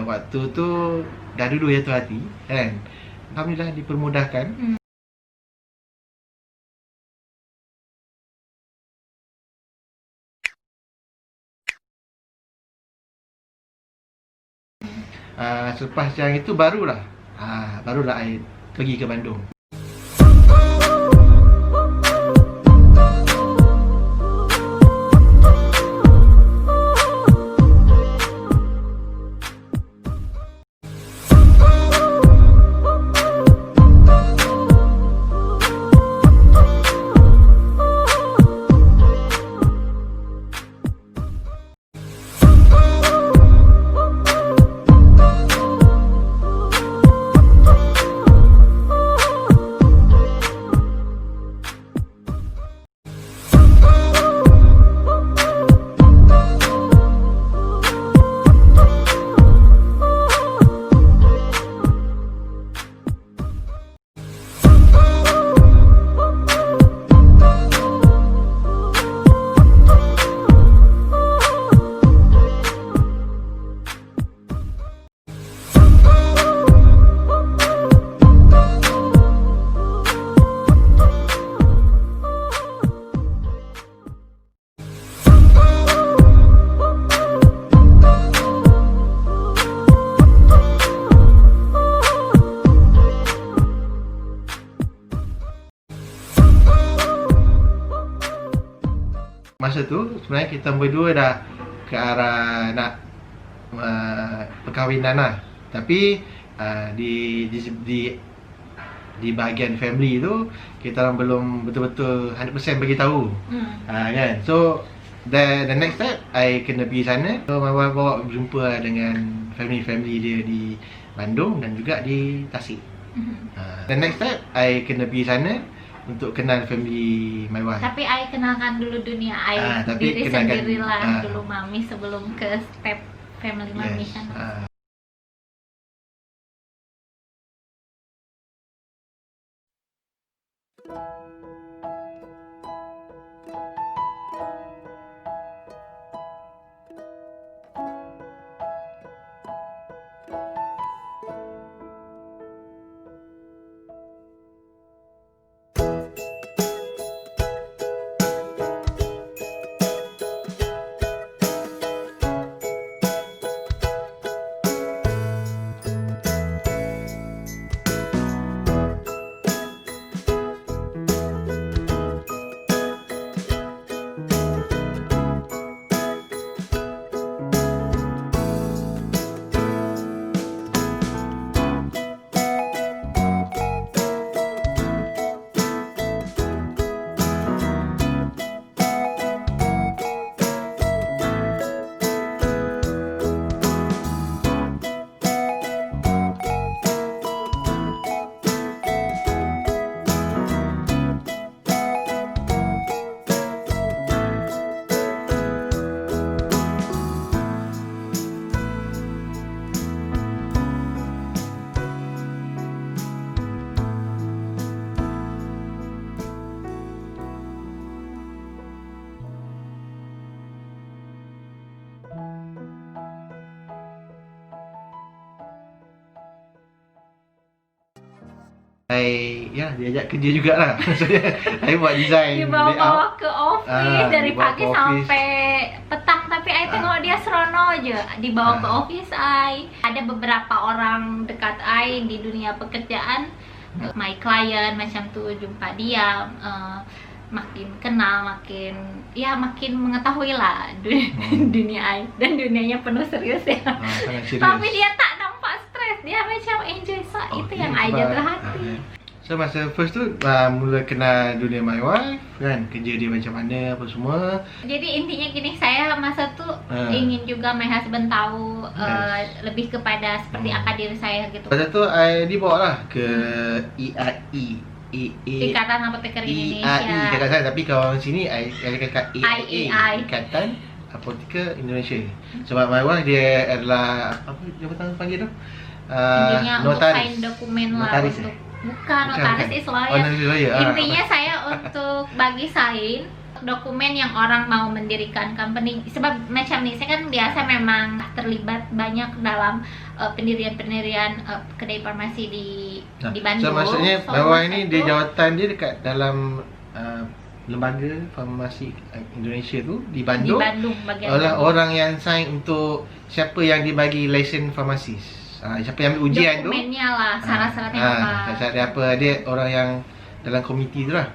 waktu tu dah dulu jatuh hati kan. Alhamdulillah dipermudahkan. Selepas yang itu barulah I pergi ke Bandung. Masa tu sebenarnya kita berdua dah ke arah nak perkahwinan lah. Tapi di bahagian family tu kita orang belum betul-betul 100% bagi tahu. Kan. So the next step I kena pergi sana. So my wife bawa berjumpa dengan family dia di Bandung dan juga di Tasik. The next step I kena pergi sana untuk kenal family my wife. Tapi I kenalkan dulu dunia I diri sendirilah dulu mami sebelum ke step family mami sana. Diajak kerja jugalah. Saya buat design. Dibawa-bawa ke office dari pagi sampai petang. Tapi I tengok dia serono aja. Dibawa ke office I. Ada beberapa orang dekat I di dunia pekerjaan. My client macam tu, jumpa dia, makin kenal, makin mengetahui lah dunia I. Dan dunianya penuh serius ya. Tapi dia tak nampak stres. Dia macam enjoy. So itu yang I jatuh hati. So masa first tu mula kenal dunia my wife kan, kerja dia macam mana apa semua. Jadi intinya gini, saya masa tu ingin juga my husband tahu lebih kepada seperti apa diri saya gitu. Masa tu I dibawa lah ke IAI, Ikatan Apoteker Indonesia. Ikatan saya, tapi kalau orang sini I kata IAI, Ikatan Apoteker Indonesia. Sebab my wife dia adalah apa jabatan panggil tu? Intinya untuk sign dokumen lah. Bukan, notaris is lawyer. Intinya saya untuk bagi sign dokumen yang orang mau mendirikan company. Sebab macam ni, saya kan biasa memang terlibat banyak dalam pendirian-pendirian kedai farmasi di Bandung. So maksudnya Mawar ini dia jawatan dia dekat dalam lembaga farmasi Indonesia tu di Bandung. Di Bandung bagian oleh Bandung. orang yang sign untuk siapa yang dibagi lesen farmasis. Siapa yang ambil ujian tu. Dokumennya lah, syarat-syaratnya apa. Syarat apa, dia orang yang dalam komiti tu lah.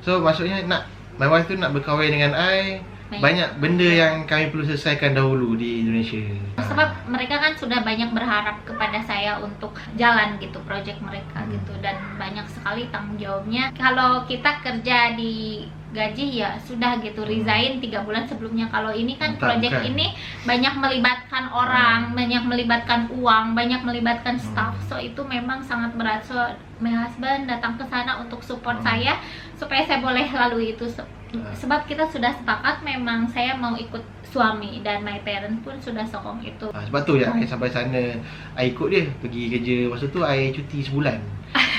So maksudnya my wife tu nak berkahwin dengan I, banyak benda yang kami perlu selesaikan dahulu di Indonesia. Sebab mereka kan sudah banyak berharap kepada saya untuk jalan gitu project mereka gitu, dan banyak sekali tanggung jawabnya. Kalau kita kerja di gaji ya sudah gitu, resign 3 bulan sebelumnya. Kalau ini kan project ini banyak melibatkan orang, banyak melibatkan uang, banyak melibatkan staff. So itu memang sangat berat. So my husband datang ke sana untuk support saya supaya saya boleh lalui itu. Sebab kita sudah sepakat memang saya mau ikut suami, dan my parents pun sudah sokong itu. Sebab tu ya, sampai sana I ikut dia pergi kerja. Masa tu I cuti sebulan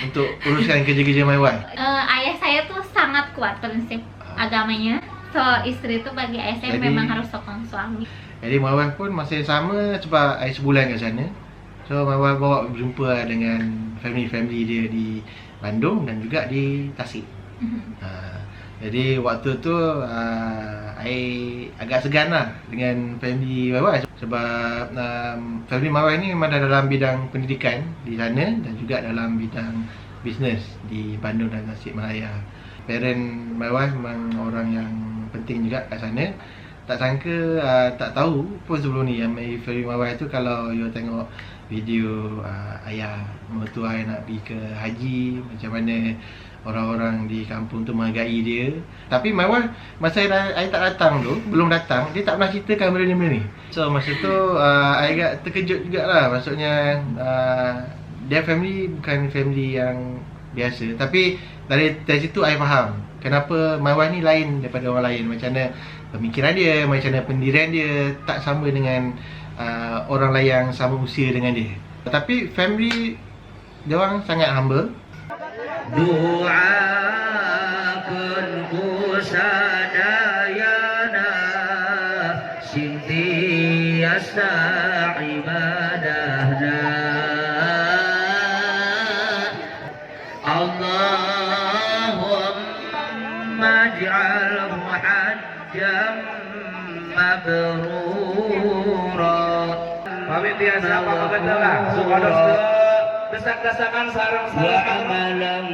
untuk uruskan kerja-kerja my wife. Ayah saya tuh sangat kuat prinsip agamanya. So istri itu bagi ayah saya memang harus sokong suami. Jadi my wife pun masa yang sama, sebab I sebulan kat sana. So my wife bawa berjumpa dengan family-family dia di Bandung dan juga di Tasik. Jadi waktu tu I agak segan lah dengan family my wife. Sebab family my wife ni memang dah dalam bidang pendidikan di sana dan juga dalam bidang bisnes di Bandung dan Tasikmalaya. Parent my wife memang orang yang penting juga kat sana. Tak sangka, tak tahu pun sebelum ni yang family my wife tu, kalau you tengok video ayah mertua I nak pergi ke haji, macam mana orang-orang di kampung tu menghargai dia. Tapi my wife, masa I tak datang tu, belum datang, dia tak pernah ceritakan benda ni. So masa tu I agak terkejut jugalah. Maksudnya dia family bukan family yang biasa. Tapi dari situ I faham kenapa my wife ni lain daripada orang lain. Macam mana pemikiran dia, macam mana pendirian dia tak sama dengan orang lain yang sama usia dengan dia. Tapi family dia orang sangat humble. Doakan kusadayana sintiasa ibadahna Allahumma ij'alhu hajjam mabrura. Pamit biasa apa kata lah. Supados desak-desakan sarang-sarang amalan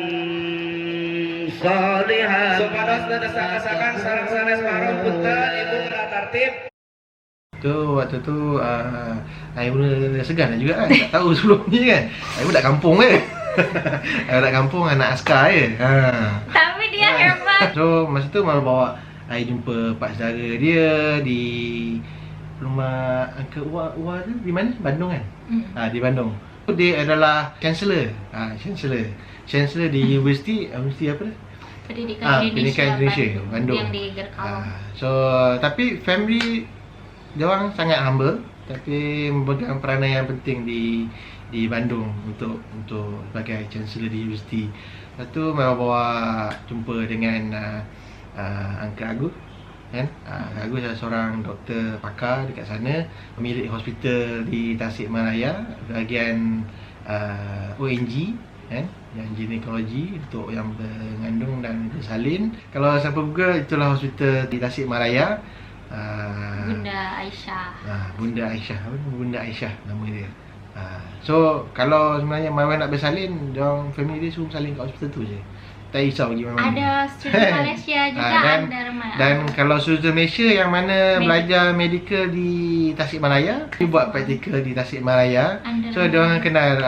salihah. Supados desak-desakan sarang-sarang separuh punten ibu kena tertib. Waktu tu I mula segan juga kan. Tak tahu sebelum ni kan. I budak kampung I budak kampung, anak askar je. Tapi dia hebat. So masa tu malah bawa I jumpa pak saudara dia di rumah Uncle Uwa tu di mana? Bandung kan? Di Bandung. Dia adalah Chancellor. Chancellor di Universiti apa dah? Pendidikan Indonesia Bandung. Yang di Gerkalong. So tapi family dia orang sangat humble, tapi memegang peranan yang penting di Bandung untuk sebagai Chancellor di Universiti. Lepas tu memang bawa jumpa dengan Uncle Agus kan. Agus adalah seorang doktor pakar dekat sana, pemilik hospital di Tasikmalaya bahagian ONG kan, yang ginekologi untuk yang mengandung dan bersalin. Kalau siapa Google, itulah hospital di Tasikmalaya. Bunda Aisyah. Bunda Aisyah nama dia. So kalau sebenarnya my wife nak bersalin, diorang family dia suruh salin kat hospital tu je. Tak risau pergi mana-mana. Ada student Malaysia juga dan kalau student Malaysia yang mana belajar medical di Tasikmalaya, dia buat praktikal di Tasikmalaya. So diorang kenal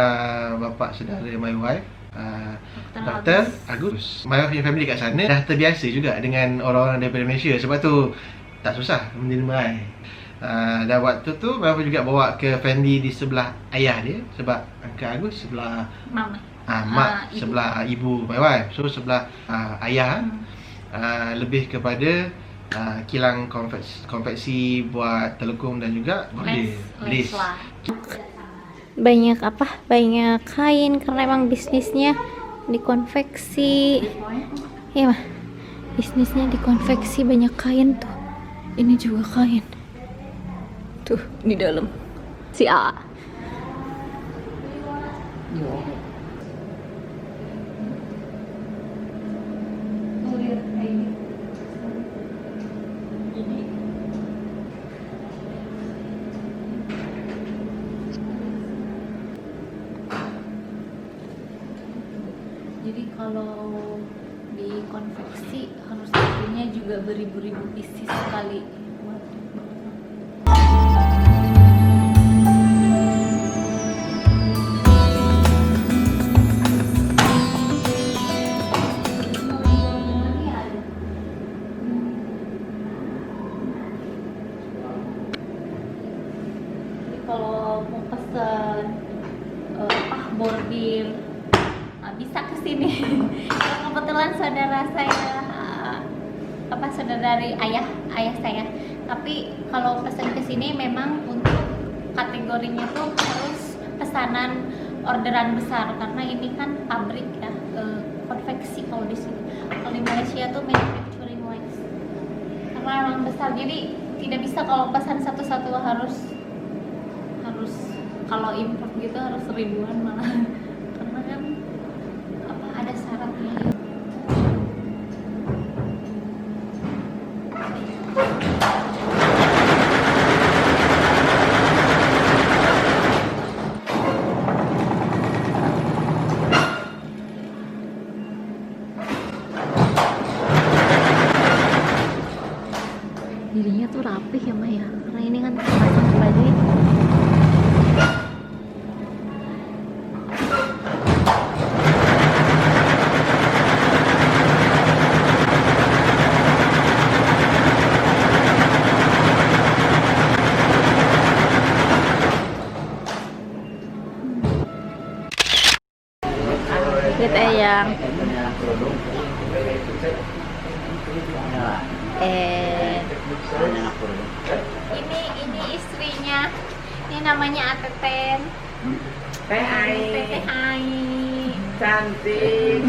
bapa saudara my wife, Dr. Agus. My wife punya family kat sana dah terbiasa juga dengan orang-orang daripada Malaysia. Sebab tu tak susah menerima I. Dan waktu tu my wife juga bawa ke family di sebelah ayah dia. Sebab Uncle Agus sebelah Mama. mak ibu. Sebelah ibu my wife. So sebelah ayah lebih kepada kilang konveksi buat telekom dan juga les. Banyak banyak kain karena emang bisnisnya di konveksi. Ya mah. Bisnisnya di konveksi, banyak kain tuh. Ini juga kain. Tuh, di dalam. Si A. Jadi kalau di konveksi harus bikinnya juga beribu-ribu pieces sekali. Jadi kalau mau pesen bordir, bisa kesini. Kebetulan saudara saya saudara dari ayah saya. Tapi kalau pesan kesini memang untuk kategorinya tuh harus pesanan orderan besar, karena ini kan pabrik ya, konveksi kalau di sini. Kalau di Malaysia tuh manufacturing wise, karena memang besar, jadi tidak bisa kalau pesan satu-satu harus kalau import gitu harus ribuan malah. Karena kan ada syaratnya. Dirinya tuh rapih ya Maya, karena ini kan terpasang baju. Lihat yang ini istrinya, ini namanya Ateten. Hai. Cantik.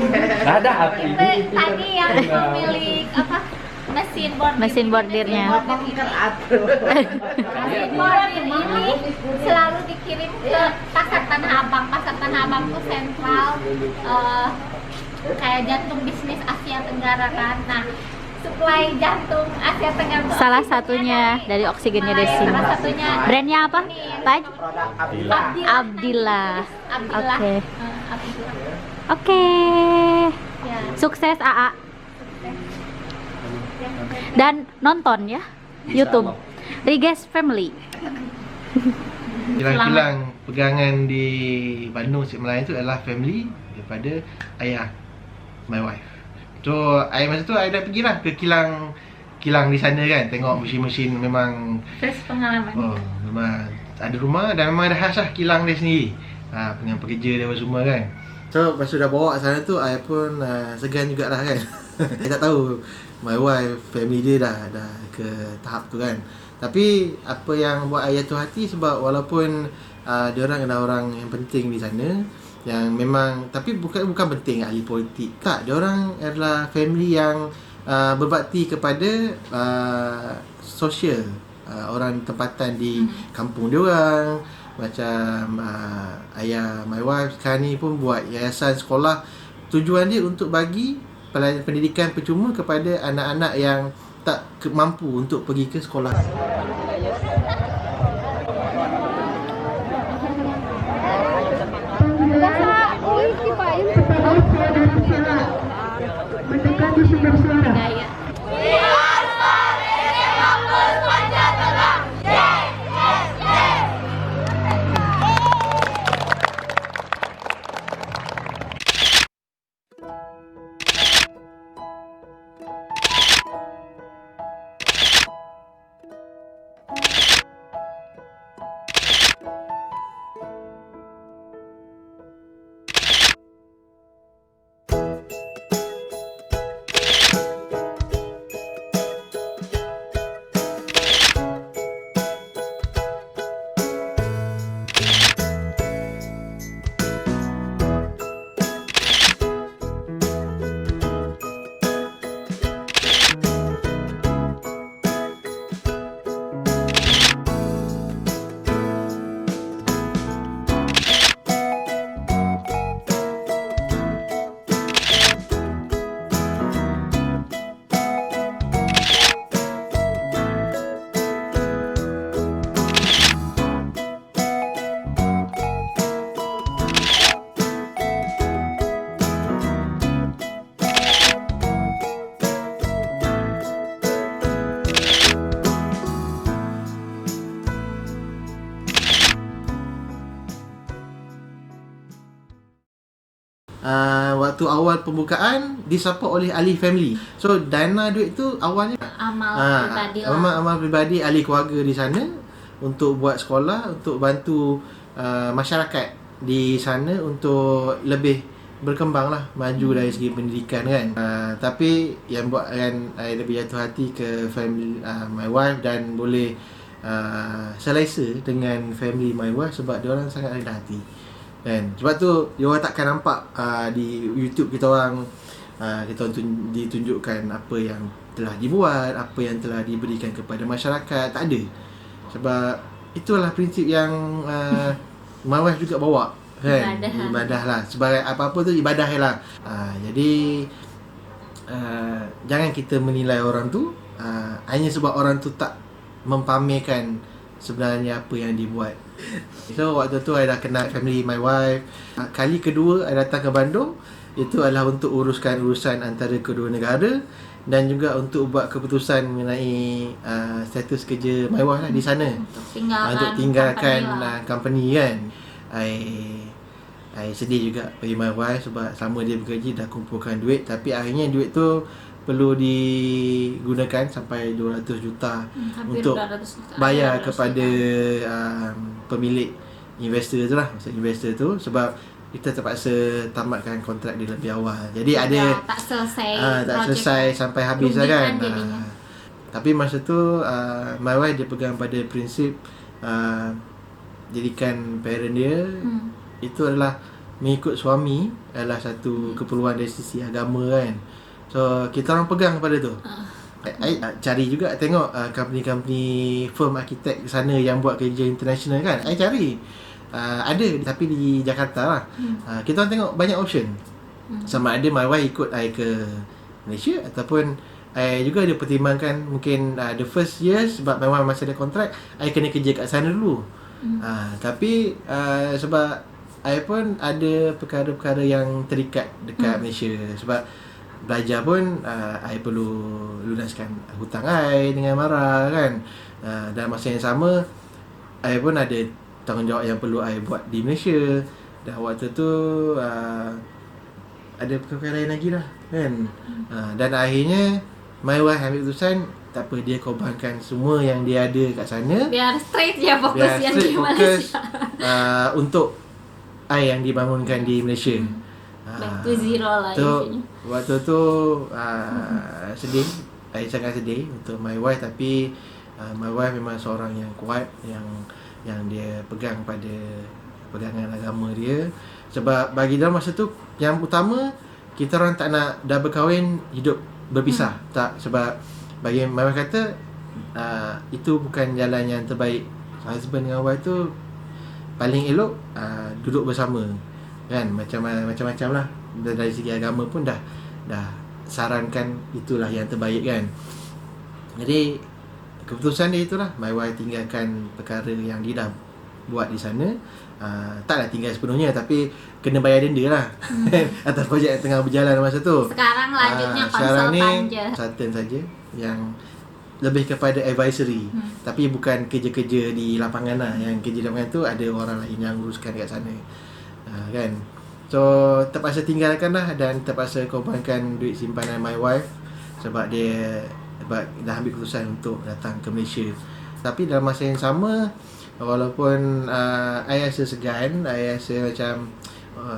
Ada api. Tadi yang pemilik mesin bordirnya. Mesin bordir ini selalu dikirim ke Pasar Tanah Abang. Pasar Tanah Abang tuh sentral, kayak jantung bisnis Asia Tenggara kan. Nah, suplai jantung Asia Tenggara Salah satunya dari oksigennya Desi. Salah satunya Brandnya apa? Taj? Abdillah. Oke. Abdillah. Oke. Ya. Sukses AA. Dan nonton ya YouTube Riges Family. Kilang-kilang pegangan di Bandung Sik Melayu itu adalah family daripada ayah my wife. So, masa tu I dah pergilah ke kilang di sana kan, tengok mesin-mesin memang Terus pengalaman. memang ada rumah dan memang ada khas lah kilang dia sendiri. Dengan pekerja dia semua kan. So, lepas tu dah bawa sana tu, I pun segan jugalah kan. I tak tahu my wife, family dia dah ke tahap tu kan. Tapi apa yang buat I jatuh hati sebab walaupun diorang adalah orang yang penting di sana, yang memang, tapi bukan penting ahli politik tak, diorang adalah family yang berbakti kepada sosial orang tempatan di kampung diorang. Macam ayah my wife sekarang ni pun buat yayasan sekolah. Tujuan dia untuk bagi pendidikan percuma kepada anak-anak yang tak mampu untuk pergi ke sekolah. waktu awal pembukaan disupport oleh ahli family. So dana duit tu awalnya Amal pribadi lah. amal pribadi ahli keluarga di sana untuk buat sekolah, untuk bantu masyarakat di sana untuk lebih berkembang lah, maju dari segi pendidikan kan. Tapi yang buatkan I lebih jatuh hati ke family my wife, dan boleh selesa dengan family my wife sebab dia orang sangat rendah hati kan. Sebab tu dia orang takkan nampak di YouTube kita orang ditunjukkan apa yang telah dibuat, apa yang telah diberikan kepada masyarakat, tak ada. Sebab itulah prinsip yang my wife juga bawa kan, ibadah lah. Sebagai apa-apa tu ibadah lah. Jadi jangan kita menilai orang tu hanya sebab orang tu tak mempamerkan sebenarnya apa yang dibuat. So waktu tu I dah kenal family my wife. Kali kedua I datang ke Bandung, itu adalah untuk uruskan urusan antara kedua negara dan juga untuk buat keputusan mengenai status kerja my wife lah di sana. Untuk tinggalkan company kan. I sedih juga bagi my wife sebab selama dia bekerja dah kumpulkan duit, tapi akhirnya duit tu perlu digunakan sampai 200 juta untuk 200 juta bayar kepada pemilik investor tu lah, maksud investor tu, sebab kita terpaksa tamatkan kontrak dia lebih awal. Jadi tak selesai sampai habis lah kan. Tapi masa tu my wife dia pegang pada prinsip jadikan parent dia itu adalah mengikut suami adalah satu keperluan dari sisi agama kan. So kita orang pegang pada tu. I cari juga tengok company-company firm arkitek di sana yang buat kerja international kan. I cari ada tapi di Jakarta lah. Kita orang tengok banyak option. Sama ada my wife ikut I ke Malaysia ataupun I juga ada pertimbangkan mungkin the first year sebab my wife masih ada kontrak, I kena kerja kat sana dulu. Tapi sebab I pun ada perkara-perkara yang terikat dekat Malaysia. Sebab belajar pun I perlu lunaskan hutang I dengan Mara kan. Dan masa yang sama I pun ada tanggungjawab yang perlu I buat di Malaysia. Dan waktu tu ada perkara lain lagi lah kan. Dan akhirnya my wife ambil keputusan tak apa, dia korbankan semua yang dia ada kat sana, biar straight je fokus yang di Malaysia. Untuk I yang dibangunkan di Malaysia. Back to zero lah. Waktu tu sedih. I sangat sedih untuk my wife, tapi my wife memang seorang yang kuat, yang dia pegang pada pegangan agama dia. Sebab bagi dia masa tu yang utama, kita orang tak nak dah berkahwin hidup berpisah. Tak, sebab bagi my wife kata itu bukan jalan yang terbaik. Husband dengan wife tu paling elok duduk bersama kan, macam-macam lah. Dari segi agama pun dah sarankan itulah yang terbaik kan. Jadi keputusan dia itulah, my wife tinggalkan perkara yang dia dah buat di sana. Taklah tinggal sepenuhnya, tapi kena bayar denda lah atas projek yang tengah berjalan masa tu. Sekarang lanjutnya sekarang ni consultant saja yang lebih kepada advisory, tapi bukan kerja-kerja di lapangan lah. Yang kerja di lapangan tu ada orang lain yang uruskan kat sana kan. So terpaksa tinggalkan lah, dan terpaksa korbankan duit simpanan my wife sebab dah ambil keputusan untuk datang ke Malaysia. Tapi dalam masa yang sama, walaupun I rasa segan, I rasa macam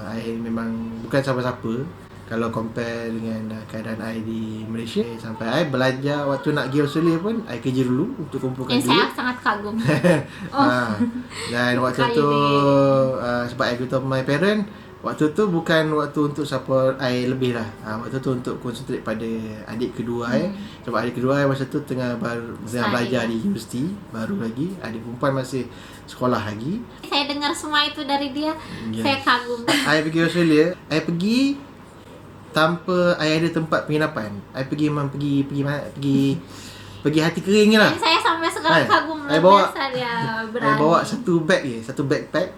I memang bukan siapa-siapa kalau compare dengan keadaan I di Malaysia. Sampai I belajar waktu nak pergi Australia pun, I kerja dulu untuk kumpulkan duit. Saya sangat kagum. Dan waktu tu sebab I beritahu my parent, waktu tu bukan waktu untuk support I lebih lah. Waktu tu untuk concentrate pada adik kedua I. Sebab adik kedua I masa tu tengah belajar di universiti, baru lagi. Adik perempuan masih sekolah lagi. Saya dengar semua itu dari dia. Saya kagum. I pergi Australia, I pergi tanpa I ada tempat penginapan. I pergi memang pergi hati kering je lah. Saya sampai sekarang kagum luar biasa dia berani. I bawa satu bag je, satu backpack.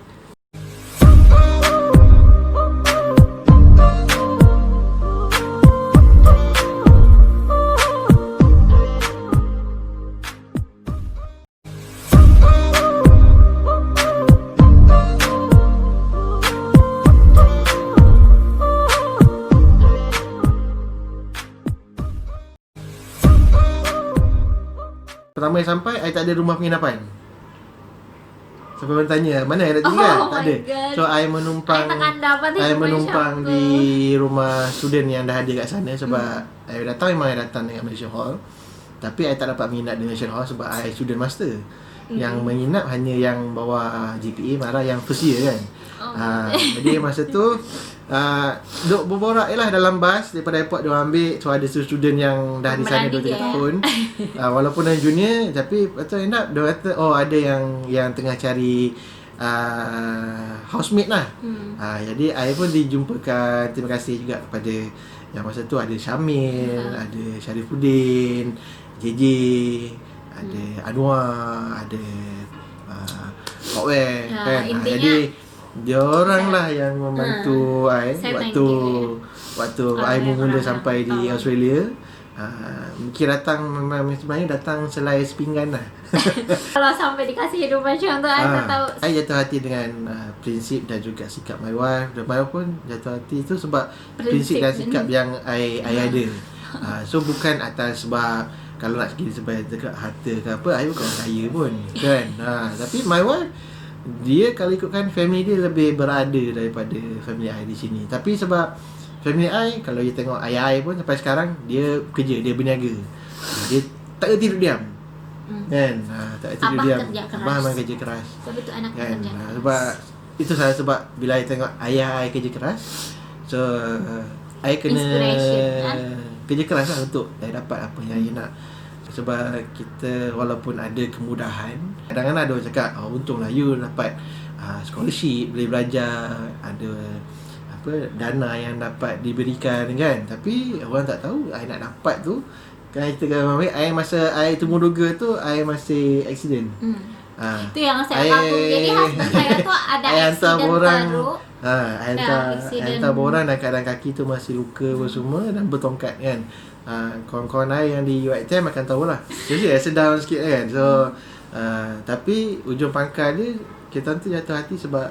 pertama yang sampai, I tak ada rumah penginapan. Sampai orang tanya, mana I nak tinggal? Tak ada. So I menumpang di rumah student yang dah ada kat sana. Sebab I datang memang I datang dengan Malaysian Hall. Tapi I tak dapat menginap di Malaysian Hall sebab I student master. Yang menginap hanya yang bawah GPA, marah yang first year kan. Jadi masa tu duk berborak je lah dalam bas daripada airport dia ambil. So ada student yang dah di sana 2-3 tahun. Walaupun yang junior, tapi lepas tu end up dia kata ada yang tengah cari housemate lah. Jadi I pun dijumpakan. Terima kasih juga kepada yang masa tu ada Syamil, ada Syarifuddin, JJ, ada Anwar, ada Kok Weh kan. Jadi diorang lah yang membantu I waktu I mula sampai di Australia. Mungkin datang memang sebenarnya datang selai sepinggan lah. Kalau sampai dikasih hidup macam tu, I tak tahu. I jatuh hati dengan prinsip dan juga sikap my wife. Dan my wife pun jatuh hati tu sebab prinsip dan sikap yang I ada. So bukan atas sebab kalau nak sekali sebab harta ke apa, I bukan kaya pun kan. Tapi my wife, dia kalau ikutkan family dia lebih berada daripada family I di sini. Tapi sebab family I, kalau you tengok ayah I pun sampai sekarang dia kerja, dia berniaga. Dia tak kerja tidur diam. Kan? Tak kerja tidur diam. Abah memang kerja keras. Sebab itu anak kan? kerja keras. Sebab itu salah sebab bila I tengok ayah I kerja keras, so I kena kerja keras lah untuk I dapat apa yang I nak. Sebab kita walaupun ada kemudahan, kadang-kadang ada orang cakap, untunglah you dapat scholarship, boleh belajar, ada dana yang dapat diberikan kan. Tapi orang tak tahu I nak dapat tu kan. Kita kata I masa I temuduga tu I masih accident. Itu yang saya takut. Jadi husband saya tu ada accident teruk. Hantar borang dan keadaan kaki tu masih luka semua dan bertongkat kan. Kawan-kawan I yang di UiTM akan tahulah. Jadi rasa down sikit kan. So tapi ujung pangkal dia, kita tu jatuh hati sebab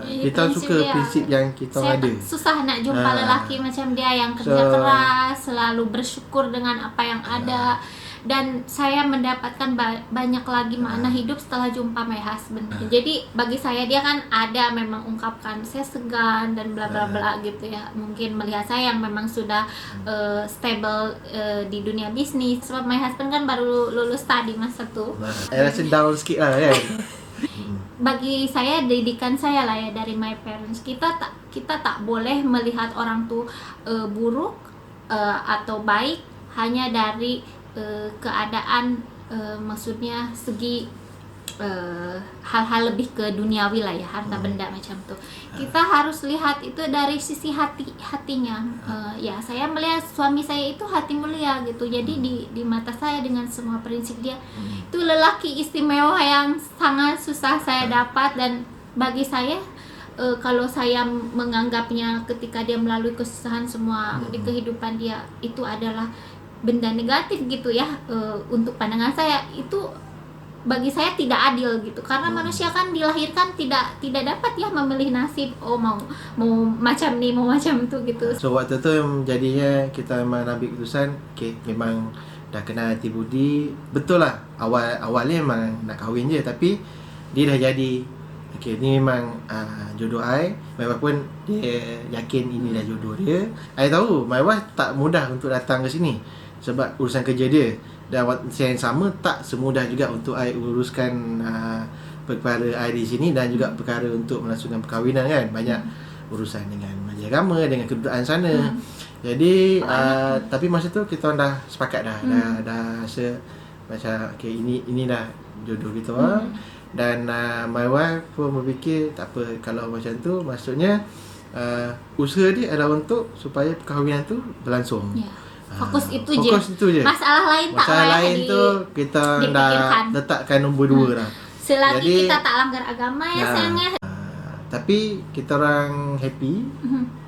kita suka prinsip yang kita ada. Susah nak jumpa lelaki macam dia yang kerja keras, selalu bersyukur dengan apa yang ada. Dan saya mendapatkan banyak lagi makna hidup setelah jumpa my husband. Jadi bagi saya dia kan ada memang ungkapkan saya segan dan bla bla bla gitu ya. Mungkin melihat saya yang memang sudah stable di dunia bisnis. Sebab my husband kan baru lulus tadi masa tu. Saya rasa down sikit lah kan. Bagi saya, didikan saya lah ya dari my parents, kita tak boleh melihat orang tu buruk atau baik hanya dari keadaan, maksudnya segi hal-hal lebih ke duniawi lah ya, harta benda macam tu. Kita harus lihat itu dari sisi hatinya. Ya, saya melihat suami saya itu hati mulia gitu. Jadi di mata saya dengan semua prinsip dia, itu lelaki istimewa yang sangat susah saya dapat. Dan bagi saya, kalau saya menganggapnya ketika dia melalui kesusahan semua di kehidupan dia, itu adalah benda negatif gitu ya, untuk pandangan saya itu bagi saya tidak adil gitu. Karena manusia kan dilahirkan tidak dapat ya memilih nasib, mau macam ni, mau macam tu gitu. So waktu tu jadinya kita memang ambil keputusan, memang dah kenal hati budi. Betul lah, awalnya memang nak kahwin je, tapi dia dah jadi. Ni memang jodoh I. My wife pun dia yakin ini dah jodoh dia. I tahu my wife tak mudah untuk datang ke sini sebab urusan kerja dia. Dan waktu yang sama tak semudah juga untuk I uruskan perkara I di sini dan juga perkara untuk melangsungkan perkahwinan kan. Banyak urusan dengan majlis agama, dengan kedudukan sana. Jadi tapi masa tu kita orang dah sepakat dah rasa macam ini dah jodoh kita orang. Dan my wife pun berfikir tak apa kalau macam tu, maksudnya usaha dia adalah untuk supaya perkahwinan tu berlangsung. Fokus itu je. Masalah lain tak tu kita dah letakkan nombor 2 dah. Selagi kita tak langgar agama ya sayangnya. Tapi kita orang happy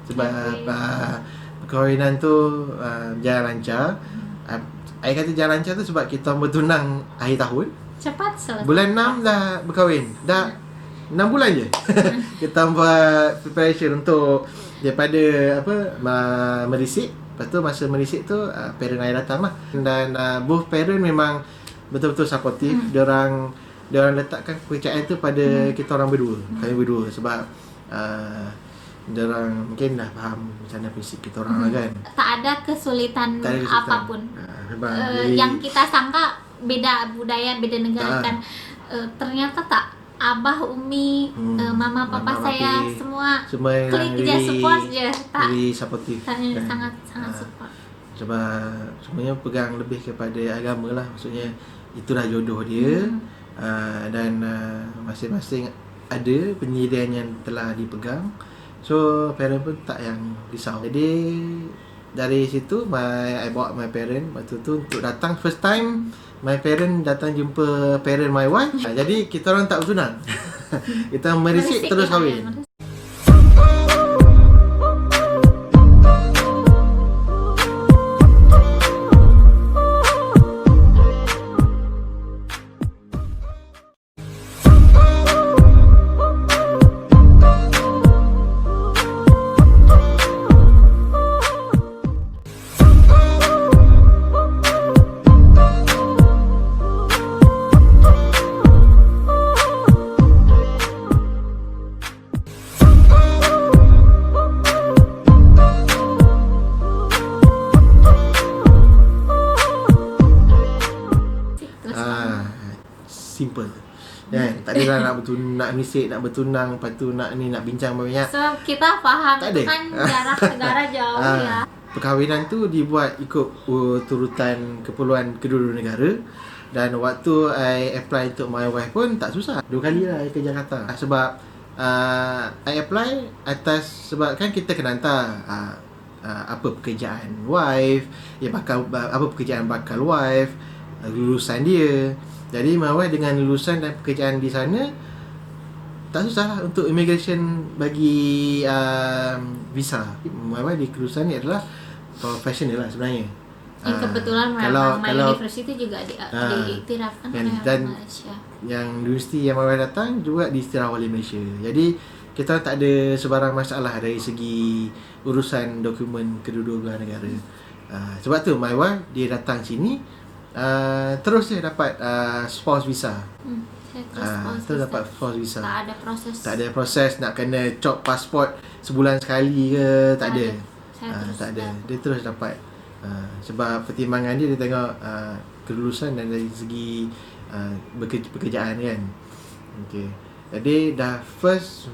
sebab perkahwinan tu berjalan lancar. I kata jalan lancar tu sebab kita bertunang akhir tahun. Cepat selesai. Bulan 6 dah berkahwin. Dah 6 bulan je. Kita buat preparation untuk daripada merisik. Lepas tu masa merisik tu parent I datang lah. Dan both parent memang betul-betul supportive. Diorang letakkan kepercayaan tu pada kita orang berdua, kami berdua, sebab diorang mungkin dah faham macam mana prinsip kita orang lah kan. Tak ada kesulitan, apapun. Yang kita sangka beda budaya, beda negara kan. Ternyata tak. Abah, Umi, mama, papa saya papi, semua yang klik je, support je. Tak, really supportive kan? sangat support. Sebab semuanya pegang lebih kepada agama lah. Maksudnya itulah jodoh dia. Dan masing-masing ada penyediaan yang telah dipegang. So parent pun tak yang risau. Jadi dari situ I bawa my parent waktu tu untuk datang first time. My parent datang jumpa parent my wife. Jadi kita orang tak bertunang. Kita merisik terus kahwin. Simple. Kan? Tak adalah nak misik, nak bertunang, lepas tu nak bincang banyak. So kita faham tak itu ada. kan jarak negara jauh ya. Perkahwinan tu dibuat ikut turutan keperluan kedua-dua negara. Dan waktu I apply untuk my wife pun tak susah. 2 kali lah I ke Jakarta. Sebab I apply atas, sebab kan kita kena hantar apa pekerjaan wife, apa pekerjaan bakal wife, lulusan dia. Jadi my wife dengan lulusan dan pekerjaan di sana tak susah lah untuk immigration bagi visa. My wife di lulusan ni adalah professional lah sebenarnya. Kebetulan kalau university juga diiktirafkan oleh Malaysia. Yang universiti yang my wife datang juga diiktiraf oleh Malaysia. Jadi kita tak ada sebarang masalah dari segi urusan dokumen kedua-dua belah negara. Sebab tu my wife dia datang sini terus dia dapat spouse visa. Terus dapat spouse visa. Tak ada proses nak kena cop pasport sebulan sekali ke, tak ada. Tak ada. Dia terus dapat. Sebab pertimbangan dia tengok kelulusan dan dari segi pekerjaan kan. Okey. Jadi dah first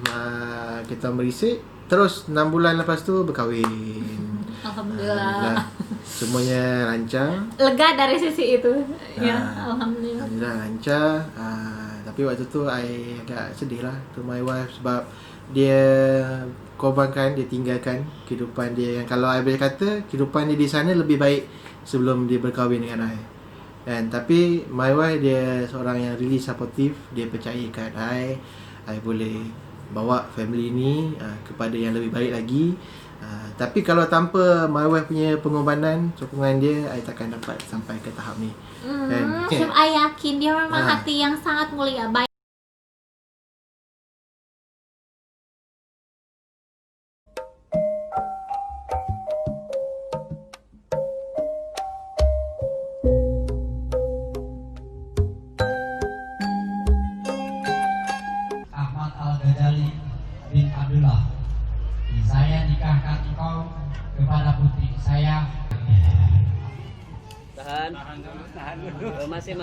kita merisik, terus 6 bulan lepas tu berkahwin. Alhamdulillah. Semuanya lancar. Lega dari sisi itu. Ya, alhamdulillah. Alhamdulillah lancar. Tapi waktu tu I agak sedih lah to my wife sebab dia korbankan, dia tinggalkan kehidupan dia yang kalau I boleh kata kehidupan dia di sana lebih baik sebelum dia berkahwin dengan I. Dan tapi my wife dia seorang yang really supportive. Dia percayakan I boleh bawa family ni kepada yang lebih baik lagi. Tapi kalau tanpa my wife punya pengorbanan, sokongan dia, I takkan dapat sampai ke tahap ni. Sebab I yakin dia memang hati yang sangat mulia. Baik. Ahmad Al-Ghazali bin Abdullah, saya nikahkan engkau kepada putri saya. Tahan. Masih.